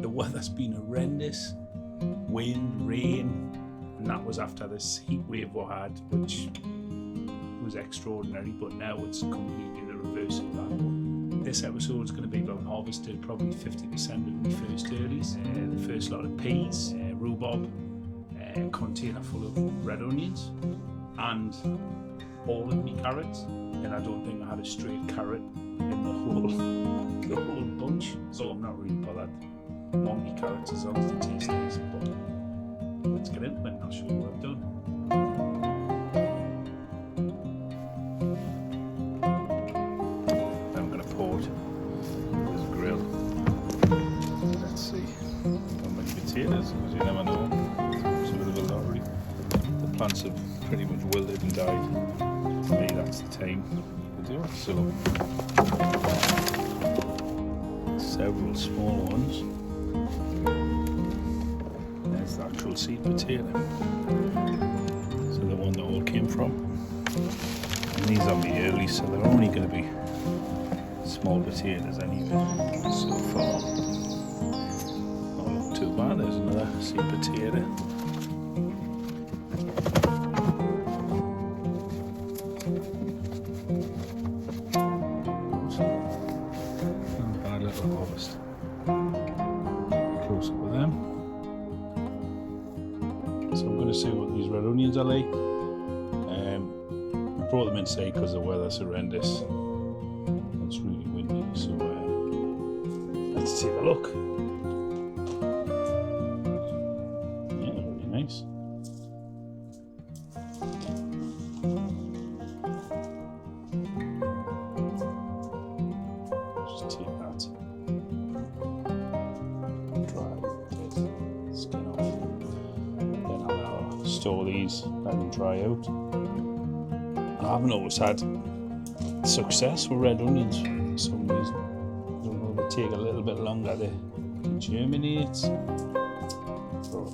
The weather's been horrendous. Wind, rain, and that was after this heat wave we had, which was extraordinary, but now it's completely the reverse of that. This episode is going to be about harvested probably 50% of my first earlies. The first lot of peas, rhubarb, a container full of red onions, and all of my carrots. And I don't think I had a straight carrot in the whole bunch, so I'm not really bothered. I want my carrots as long as they taste nice, but let's get into it and I'll show you what I've done. I'm going to pour it. There's a grill. Let's see how many potatoes, because you never know. It's a bit of a lottery. The plants have pretty much wilted and died. Maybe that's the time to do it. So, several small ones. There's the actual seed potato. So the one that all came from. And these are the early, so they're only going to be small potatoes anyway. So far, not look too bad. There's another seed potato. Not a bad little harvest. Close up with them. So I'm going to see what these red onions are like. I brought them inside because the weather's horrendous. It's really windy, so let's take a look. Yeah, very nice. Just take that, dry the skin off. Then I'll store these, let them dry out. I haven't always had success with red onions for some reason. I don't know, they take a little bit longer to germinate. But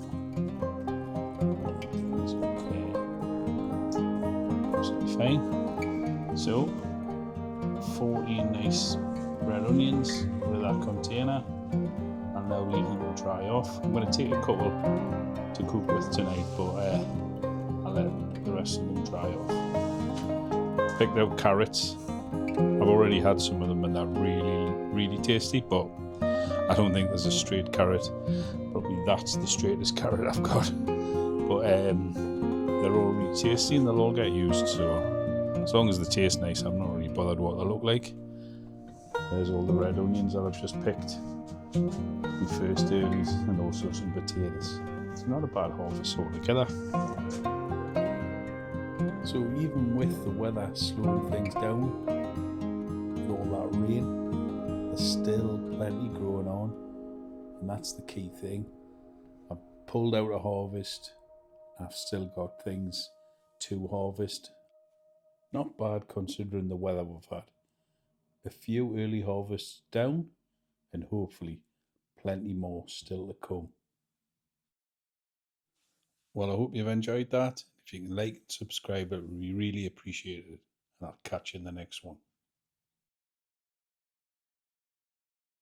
it's okay. Absolutely fine. So, 14 nice red onions with that container. I'll now leave them to dry off. I'm going to take a couple to cook with tonight, but I'll let the rest of them dry off. Picked out carrots. I've already had some of them and they're really tasty, but I don't think there's a straight carrot. Probably that's the straightest carrot I've got. But they're all really tasty and they'll all get used, so as long as they taste nice, I'm not really bothered what they look like. There's all the red onions that I've just picked. My first earlies and also some potatoes. It's not a bad harvest altogether. So even with the weather slowing things down, with all that rain, there's still plenty growing on, and that's the key thing. I've pulled out a harvest, I've still got things to harvest. Not bad considering the weather we've had. A few early harvests down, and hopefully plenty more still to come. Well, I hope you've enjoyed that. If you can like and subscribe, it would be really appreciated. And I'll catch you in the next one.